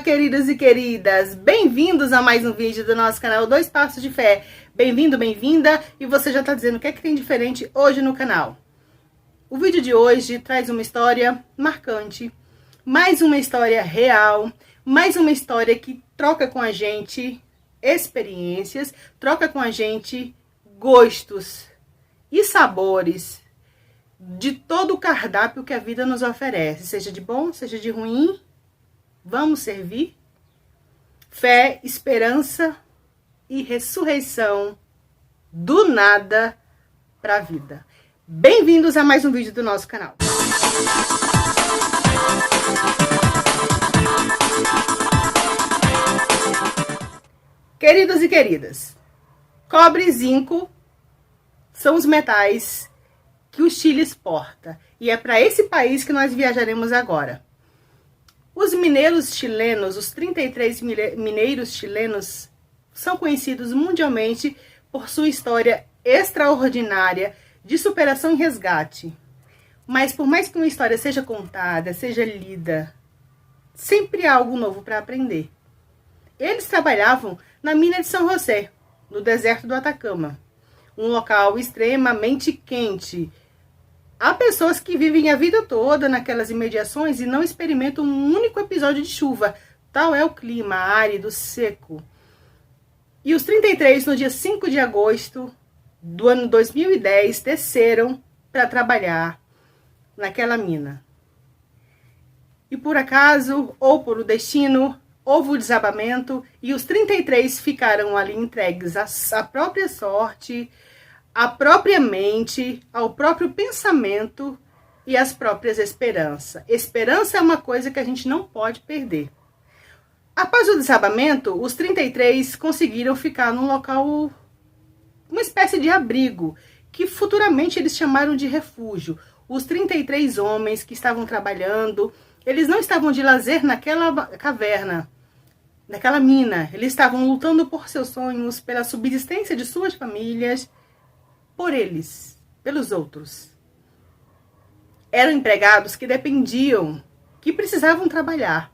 queridos e queridas, bem-vindos a mais um vídeo do nosso canal Dois Passos de Fé. Bem-vindo, bem-vinda, e você já está dizendo o que é que tem diferente hoje no canal. O vídeo de hoje traz uma história marcante, mais uma história real, mais uma história que troca com a gente experiências, troca com a gente gostos e sabores de todo o cardápio que a vida nos oferece, seja de bom, seja de ruim. Vamos servir? Fé, esperança e ressurreição do nada para a vida. Bem-vindos a mais um vídeo do nosso canal. Queridos e queridas, cobre e zinco são os metais que o Chile exporta. E é para esse país que nós viajaremos agora. Os mineiros chilenos, os 33 mineiros chilenos, são conhecidos mundialmente por sua história extraordinária de superação e resgate. Mas por mais que uma história seja contada, seja lida, sempre há algo novo para aprender. Eles trabalhavam na mina de São José, no deserto do Atacama, um local extremamente quente. Há pessoas que vivem a vida toda naquelas imediações e não experimentam um único episódio de chuva. Tal é o clima árido, seco. E os 33, no dia 5 de agosto do ano 2010, desceram para trabalhar naquela mina. E por acaso, ou por o destino, houve o desabamento e os 33 ficaram ali entregues à própria sorte, à própria mente, ao próprio pensamento e às próprias esperanças. Esperança é uma coisa que a gente não pode perder. Após o desabamento, os 33 conseguiram ficar num local, uma espécie de abrigo, que futuramente eles chamaram de refúgio. Os 33 homens que estavam trabalhando, eles não estavam de lazer naquela caverna, naquela mina. Eles estavam lutando por seus sonhos, pela subsistência de suas famílias, por eles, pelos outros. Eram empregados que dependiam, que precisavam trabalhar.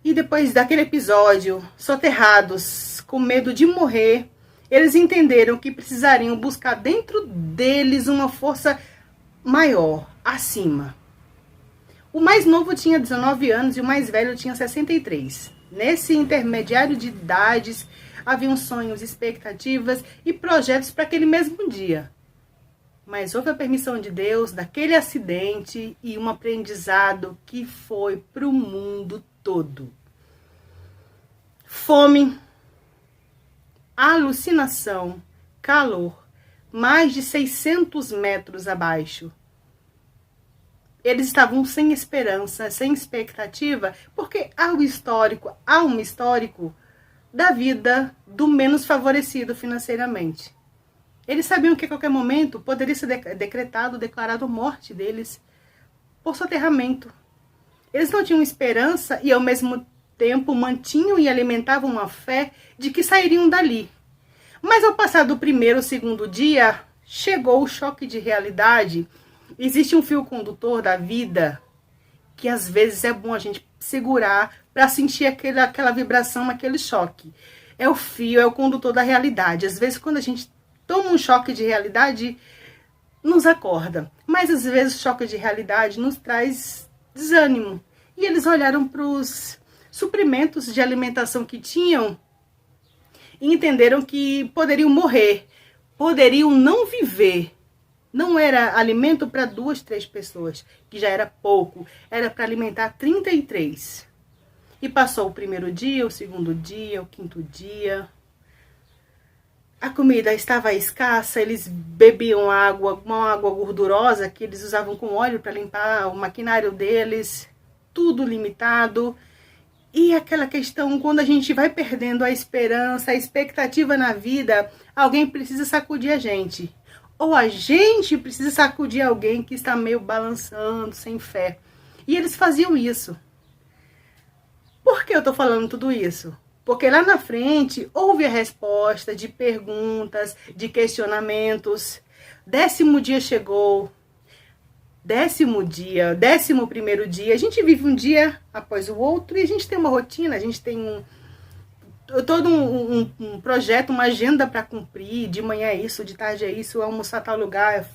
E depois daquele episódio, soterrados, com medo de morrer, eles entenderam que precisariam buscar dentro deles uma força maior, acima. O mais novo tinha 19 anos e o mais velho tinha 63. Nesse intermediário de idades, haviam sonhos, expectativas e projetos para aquele mesmo dia. Mas houve a permissão de Deus daquele acidente e um aprendizado que foi para o mundo todo. Fome, alucinação, calor, mais de 600 metros abaixo. Eles estavam sem esperança, sem expectativa, porque há um histórico da vida do menos favorecido financeiramente. Eles sabiam que a qualquer momento poderia ser declarado morte deles por soterramento. Eles não tinham esperança e ao mesmo tempo mantinham e alimentavam uma fé de que sairiam dali. Mas ao passar do primeiro ou segundo dia, chegou o choque de realidade. Existe um fio condutor da vida que às vezes é bom a gente segurar para sentir aquela vibração, aquele choque. É o fio, é o condutor da realidade. Às vezes, quando a gente toma um choque de realidade, nos acorda. Mas, às vezes, o choque de realidade nos traz desânimo. E eles olharam para os suprimentos de alimentação que tinham e entenderam que poderiam morrer, poderiam não viver. Não era alimento para 2, 3 pessoas, que já era pouco. Era para alimentar 33. E passou o primeiro dia, o segundo dia, o quinto dia. A comida estava escassa, eles bebiam água, uma água gordurosa que eles usavam com óleo para limpar o maquinário deles. Tudo limitado. E aquela questão, quando a gente vai perdendo a esperança, a expectativa na vida, alguém precisa sacudir a gente. Ou a gente precisa sacudir alguém que está meio balançando, sem fé. E eles faziam isso. Por que eu estou falando tudo isso? Porque lá na frente houve a resposta de perguntas, de questionamentos. 10º dia chegou. 10º dia, 11º dia, a gente vive um após o outro e a gente tem uma rotina, a gente tem todo um projeto, uma agenda para cumprir, de manhã é isso, de tarde é isso, almoçar tal lugar,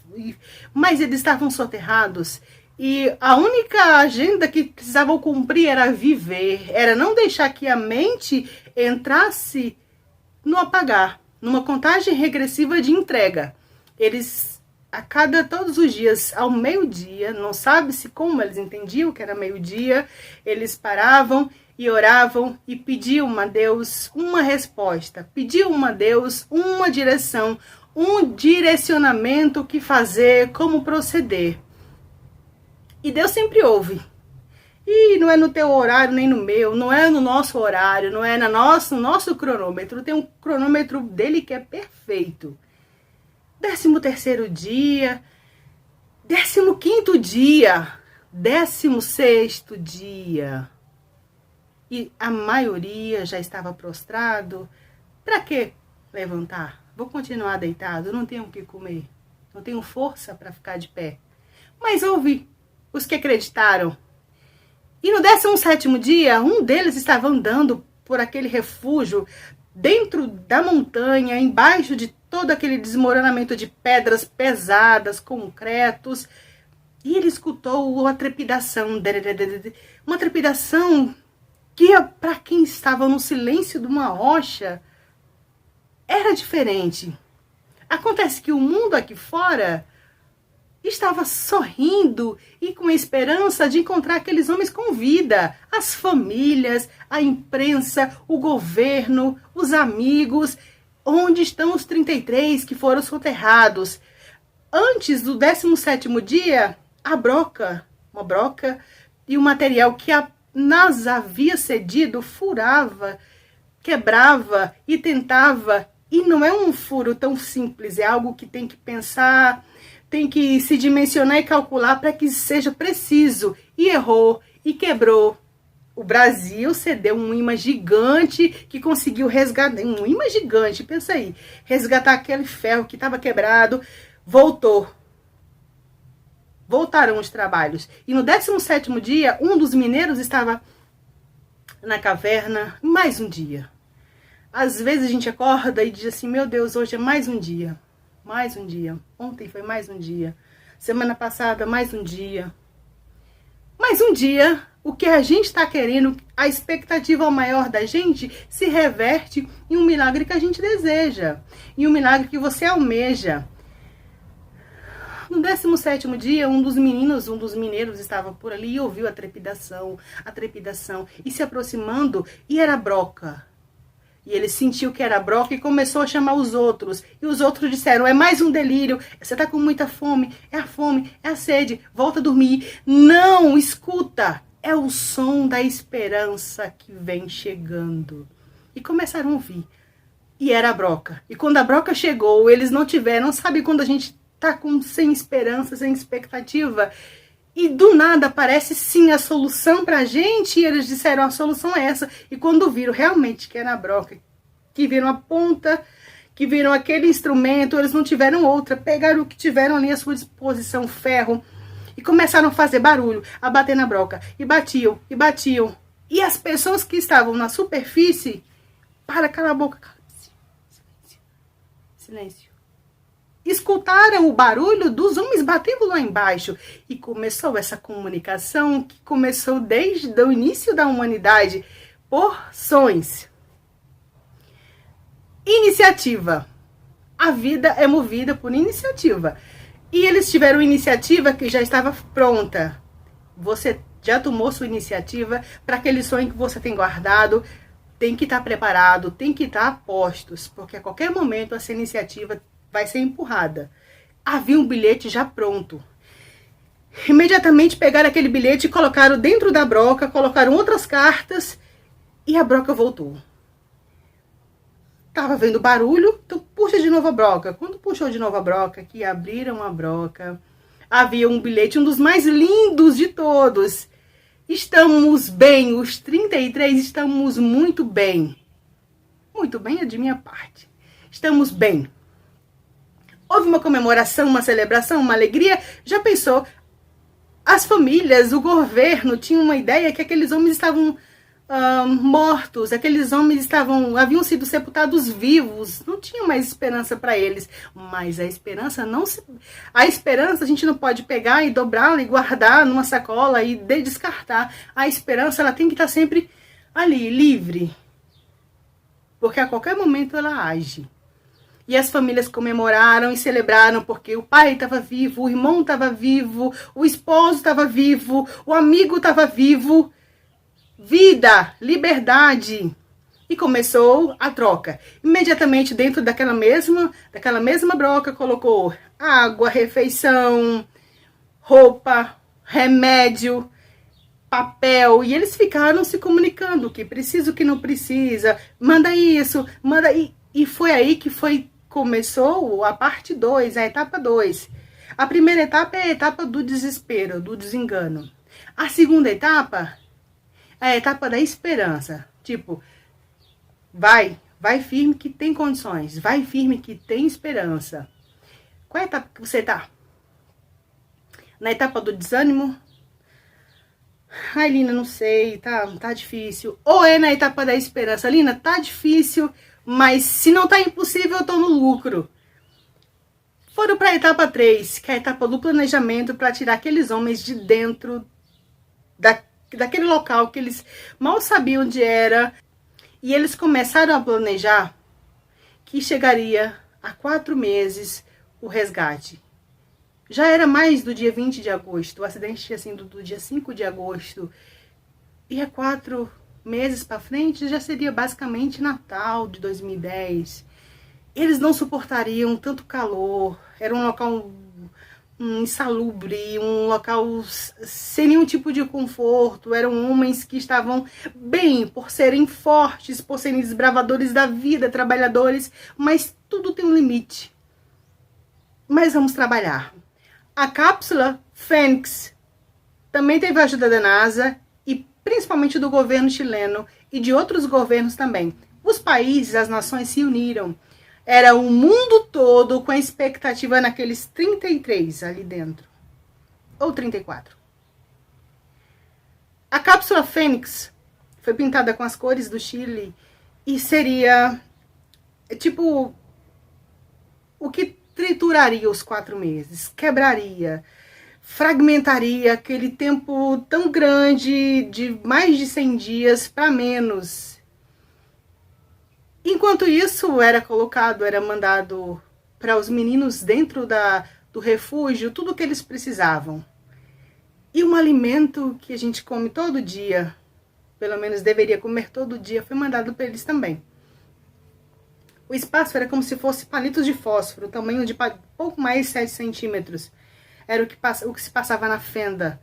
mas eles estavam soterrados e a única agenda que precisavam cumprir era viver, era não deixar que a mente entrasse no apagar, numa contagem regressiva de entrega. Eles, todos os dias, ao meio-dia, não sabe-se como eles entendiam que era meio-dia, eles paravam e oravam e pediam a Deus uma resposta, pediam a Deus uma direção, um direcionamento, o que fazer, como proceder. E Deus sempre ouve. E não é no teu horário, nem no meu, não é no nosso horário, não é no nosso cronômetro. Tem um cronômetro dele que é perfeito. 13º dia, 15º dia, 16º dia. E a maioria já estava prostrado. Para que levantar? Vou continuar deitado, não tenho o que comer. Não tenho força para ficar de pé. Mas houve os que acreditaram. E no 17º dia, um deles estava andando por aquele refúgio, dentro da montanha, embaixo de todo aquele desmoronamento de pedras pesadas, concretos, e ele escutou uma trepidação, que para quem estava no silêncio de uma rocha, era diferente. Acontece que o mundo aqui fora estava sorrindo e com a esperança de encontrar aqueles homens com vida. As famílias, a imprensa, o governo, os amigos. Onde estão os 33 que foram soterrados? Antes do 17º dia, uma broca e o material que nas havia cedido furava, quebrava e tentava. E não é um furo tão simples, é algo que tem que pensar, tem que se dimensionar e calcular para que seja preciso. E errou, e quebrou. O Brasil cedeu um imã gigante que conseguiu resgatar, um imã gigante, pensa aí, resgatar aquele ferro que estava quebrado, voltaram os trabalhos. E no 17º dia, um dos mineiros estava na caverna, mais um dia. Às vezes a gente acorda e diz assim, meu Deus, hoje é mais um dia. Mais um dia. Ontem foi mais um dia. Semana passada, mais um dia. Mais um dia, o que a gente está querendo, a expectativa maior da gente, se reverte em um milagre que a gente deseja. Em um milagre que você almeja. No 17º dia, um dos mineiros estava por ali e ouviu a trepidação, e se aproximando, e era broca. E ele sentiu que era broca e começou a chamar os outros. E os outros disseram, é mais um delírio, você tá com muita fome, é a sede, volta a dormir. Não, escuta, é o som da esperança que vem chegando. E começaram a ouvir. E era a broca. E quando a broca chegou, eles não tiveram, sabe quando a gente tá sem esperança, sem expectativa? E do nada aparece sim a solução pra gente, e eles disseram, a solução é essa. E quando viram realmente que era a broca, que viram a ponta, que viram aquele instrumento, eles não tiveram outra, pegaram o que tiveram ali à sua disposição, ferro, e começaram a fazer barulho, a bater na broca, e batiam, e batiam. E as pessoas que estavam na superfície, cala a boca, silêncio, silêncio. Escutaram o barulho dos homens batendo lá embaixo. E começou essa comunicação que começou desde o início da humanidade. Porções. Iniciativa. A vida é movida por iniciativa. E eles tiveram iniciativa que já estava pronta. Você já tomou sua iniciativa para aquele sonho que você tem guardado. Tem que estar preparado, tem que estar a postos. Porque a qualquer momento essa iniciativa vai ser empurrada. Havia um bilhete já pronto. Imediatamente pegaram aquele bilhete e colocaram dentro da broca, colocaram outras cartas e a broca voltou. Tava vendo barulho, então puxa de novo a broca. Quando puxou de novo a broca, que abriram a broca, havia um bilhete, um dos mais lindos de todos. Estamos bem, os 33 estamos muito bem. Muito bem é de minha parte. Estamos bem. Houve uma comemoração, uma celebração, uma alegria. Já pensou? As famílias, o governo tinha uma ideia que aqueles homens estavam mortos, aqueles homens haviam sido sepultados vivos, não tinha mais esperança para eles. Mas a esperança a esperança a gente não pode pegar e dobrá-la e guardar numa sacola e descartar. A esperança, ela tem que estar sempre ali, livre, porque a qualquer momento ela age. E as famílias comemoraram e celebraram porque o pai estava vivo, o irmão estava vivo, o esposo estava vivo, o amigo estava vivo. Vida, liberdade. E começou a troca. Imediatamente dentro daquela mesma broca colocou água, refeição, roupa, remédio, papel. E eles ficaram se comunicando o que precisa, o que não precisa. Manda isso, manda... E foi aí que começou a parte 2, a etapa 2. A primeira etapa é a etapa do desespero, do desengano. A segunda etapa é a etapa da esperança. Tipo, vai firme que tem condições, vai firme que tem esperança. Qual é a etapa que você tá? Na etapa do desânimo? Ai, Lina, não sei, tá difícil. Ou é na etapa da esperança? Lina, tá difícil, mas se não tá impossível, eu tô no lucro. Foram para a etapa 3, que é a etapa do planejamento para tirar aqueles homens de dentro daquele local que eles mal sabiam onde era. E eles começaram a planejar que chegaria a 4 meses o resgate. Já era mais do dia 20 de agosto, o acidente tinha sido do dia 5 de agosto. E a 4 meses para frente já seria basicamente Natal de 2010. Eles não suportariam tanto calor, era um local insalubre, um local sem nenhum tipo de conforto. Eram homens que estavam bem por serem fortes, por serem desbravadores da vida, trabalhadores, mas tudo tem um limite. Mas vamos trabalhar. A cápsula Fênix também teve a ajuda da NASA e principalmente do governo chileno e de outros governos também. Os países, as nações se uniram. Era o mundo todo com a expectativa naqueles 33 ali dentro. Ou 34. A cápsula Fênix foi pintada com as cores do Chile e seria, tipo, o que trituraria os 4 meses, quebraria, fragmentaria aquele tempo tão grande de mais de 100 dias para menos. Enquanto isso era mandado para os meninos dentro do refúgio tudo o que eles precisavam. E um alimento que a gente come todo dia, pelo menos deveria comer todo dia, foi mandado para eles também. O espaço era como se fosse palitos de fósforo, tamanho de pouco mais de 7 centímetros. Era o que se passava na fenda.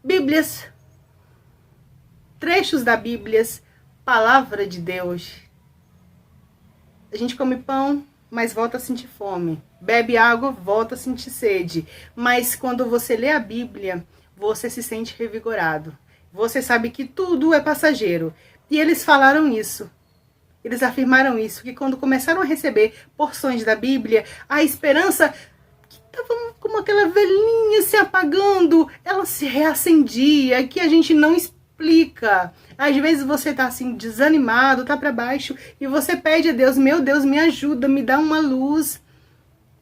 Bíblias, trechos da Bíblia, palavra de Deus. A gente come pão, mas volta a sentir fome. Bebe água, volta a sentir sede. Mas quando você lê a Bíblia, você se sente revigorado. Você sabe que tudo é passageiro. E eles falaram isso. Eles afirmaram isso, que quando começaram a receber porções da Bíblia, a esperança, que estava como aquela velhinha se apagando, ela se reacendia, que a gente não explica. Às vezes você tá assim, desanimado, tá para baixo, e você pede a Deus, meu Deus, me ajuda, me dá uma luz.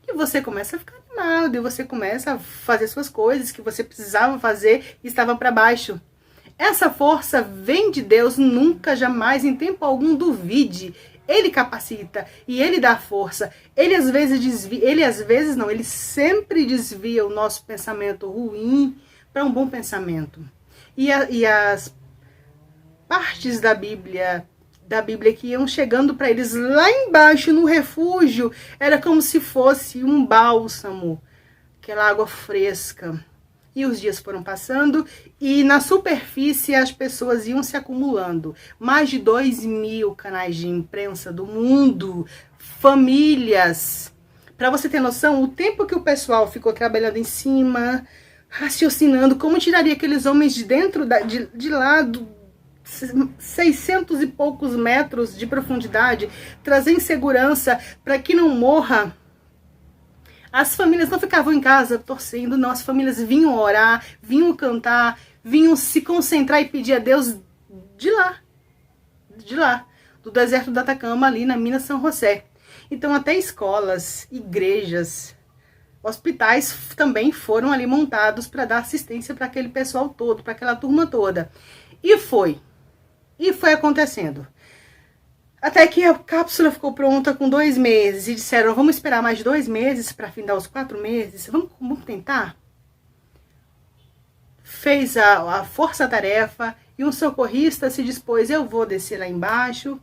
E você começa a ficar animado, e você começa a fazer suas coisas que você precisava fazer e estava para baixo. Essa força vem de Deus, nunca, jamais, em tempo algum duvide. Ele capacita e ele dá força. Ele às vezes desvia, ele sempre desvia o nosso pensamento ruim para um bom pensamento. E as partes da Bíblia que iam chegando para eles lá embaixo no refúgio, era como se fosse um bálsamo, aquela água fresca. E os dias foram passando e na superfície as pessoas iam se acumulando. Mais de 2.000 canais de imprensa do mundo, famílias. Para você ter noção, o tempo que o pessoal ficou trabalhando em cima, raciocinando como tiraria aqueles homens de dentro, de lá, 600 e poucos metros de profundidade, trazer segurança para que não morra. As famílias não ficavam em casa torcendo, não. As famílias vinham orar, vinham cantar, vinham se concentrar e pedir a Deus de lá, do deserto do Atacama, ali na Mina São José. Então até escolas, igrejas, hospitais também foram ali montados para dar assistência para aquele pessoal todo, para aquela turma toda. E foi acontecendo. Até que a cápsula ficou pronta com 2 meses. E disseram, vamos esperar mais 2 meses para findar os 4 meses. Vamos tentar? Fez a força-tarefa e um socorrista se dispôs, eu vou descer lá embaixo,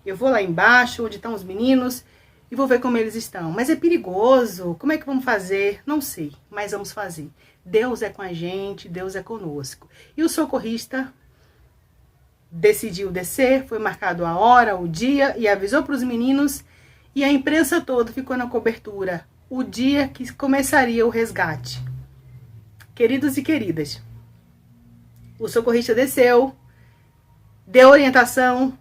eu vou lá embaixo, onde estão os meninos, e vou ver como eles estão. Mas é perigoso, como é que vamos fazer? Não sei, mas vamos fazer. Deus é com a gente, Deus é conosco. E o socorrista decidiu descer, foi marcado a hora, o dia, e avisou para os meninos, e a imprensa toda ficou na cobertura, o dia que começaria o resgate. Queridos e queridas, o socorrista desceu, deu orientação,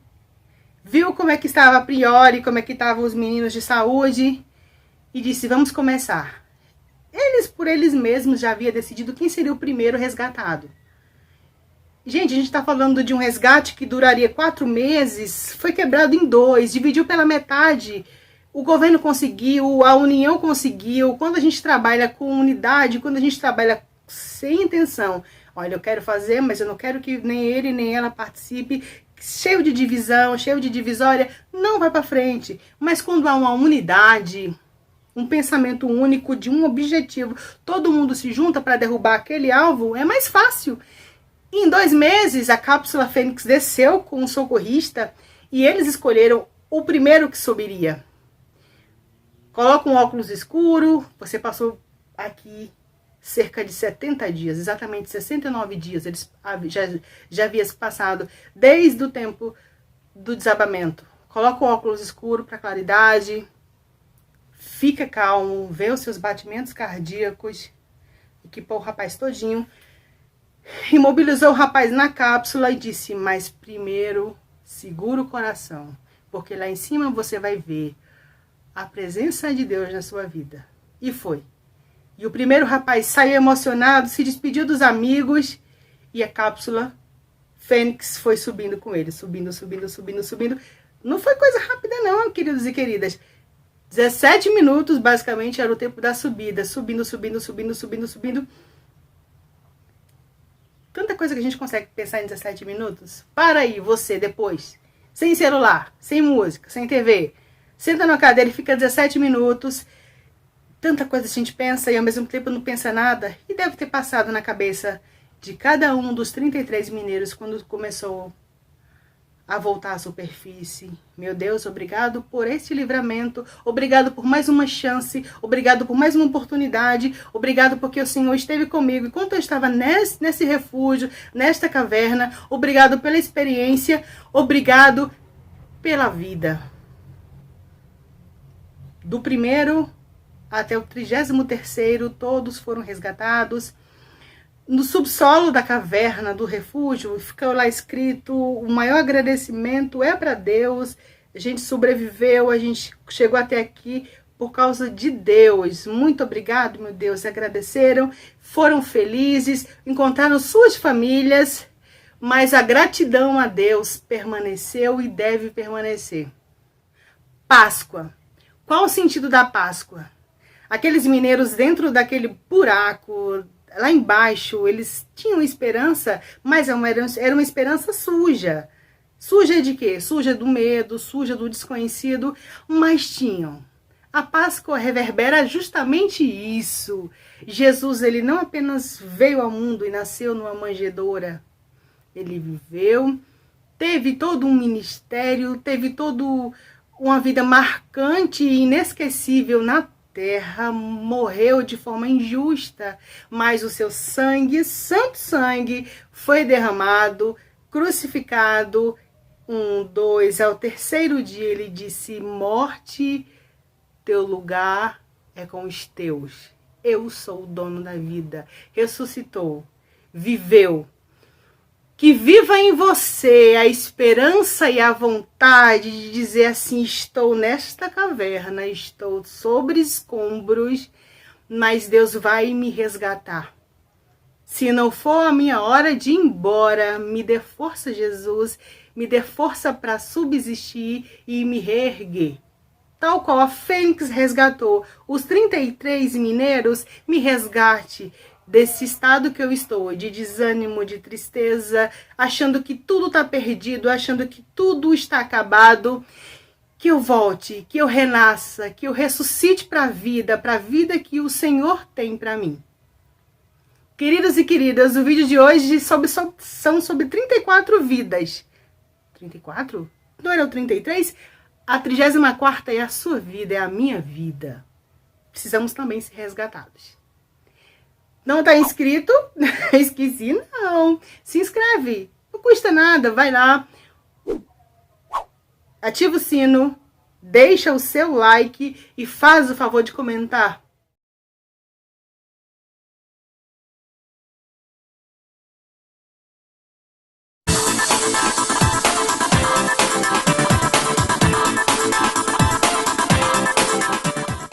viu como é que estava a priori, como é que estavam os meninos de saúde, e disse, vamos começar. Por eles mesmos, já havia decidido quem seria o primeiro resgatado. Gente, a gente está falando de um resgate que duraria 4 meses, foi quebrado em 2, dividiu pela metade. O governo conseguiu, a União conseguiu. Quando a gente trabalha com unidade, quando a gente trabalha sem intenção, olha, eu quero fazer, mas eu não quero que nem ele nem ela participe, cheio de divisão, cheio de divisória, não vai para frente. Mas quando há uma unidade, um pensamento único de um objetivo, todo mundo se junta para derrubar aquele alvo, é mais fácil. Em 2 meses, a cápsula Fênix desceu com um socorrista e eles escolheram o primeiro que subiria. Coloca um óculos escuro, você passou aqui cerca de 70 dias, exatamente 69 dias, eles já havia passado desde o tempo do desabamento. Coloca o óculos escuro para claridade, fica calmo, vê os seus batimentos cardíacos, equipou o rapaz todinho, imobilizou o rapaz na cápsula e disse, mas primeiro segura o coração, porque lá em cima você vai ver a presença de Deus na sua vida. E foi. E o primeiro rapaz saiu emocionado, se despediu dos amigos e a cápsula Fênix foi subindo com ele, subindo. Não foi coisa rápida não, queridos e queridas. 17 minutos basicamente era o tempo da subida, subindo. Tanta coisa que a gente consegue pensar em 17 minutos. Para aí, você, depois. Sem celular, sem música, sem TV. Senta na cadeira e fica 17 minutos. Tanta coisa a gente pensa e ao mesmo tempo não pensa nada. E deve ter passado na cabeça de cada um dos 33 mineiros quando começou a voltar à superfície. Meu Deus, obrigado por este livramento, obrigado por mais uma chance, obrigado por mais uma oportunidade, obrigado porque o Senhor esteve comigo enquanto eu estava nesse refúgio, nesta caverna, obrigado pela experiência, obrigado pela vida. Do 1º até o 33º, todos foram resgatados. No subsolo da caverna, do refúgio, ficou lá escrito, o maior agradecimento é para Deus, a gente sobreviveu, a gente chegou até aqui por causa de Deus. Muito obrigado, meu Deus. Agradeceram, foram felizes, encontraram suas famílias, mas a gratidão a Deus permaneceu e deve permanecer. Páscoa. Qual o sentido da Páscoa? Aqueles mineiros dentro daquele buraco, lá embaixo, eles tinham esperança, mas era uma esperança suja. Suja de quê? Suja do medo, suja do desconhecido, mas tinham. A Páscoa reverbera justamente isso. Jesus, ele não apenas veio ao mundo e nasceu numa manjedoura. Ele viveu, teve todo um ministério, teve todo uma vida marcante e inesquecível na terra, morreu de forma injusta, mas o seu sangue, santo sangue, foi derramado, crucificado. 1, 2, ao 3º dia ele disse, morte, teu lugar é com os teus. Eu sou o dono da vida. Ressuscitou, viveu. Que viva em você a esperança e a vontade de dizer assim, estou nesta caverna, estou sobre escombros, mas Deus vai me resgatar. Se não for a minha hora de ir embora, me dê força, Jesus, me dê força para subsistir e me reerguer. Tal qual a Fênix resgatou os 33 mineiros, me resgate desse estado que eu estou, de desânimo, de tristeza, achando que tudo está perdido, achando que tudo está acabado. Que eu volte, que eu renasça, que eu ressuscite para a vida que o Senhor tem para mim. Queridos e queridas, o vídeo de hoje são sobre 34 vidas. 34? Não era o 33? A 34ª é a sua vida, é a minha vida. Precisamos também ser resgatados. Não está inscrito? Esqueci? Não. Se inscreve. Não custa nada, vai lá. Ativa o sino, deixa o seu like e faz o favor de comentar.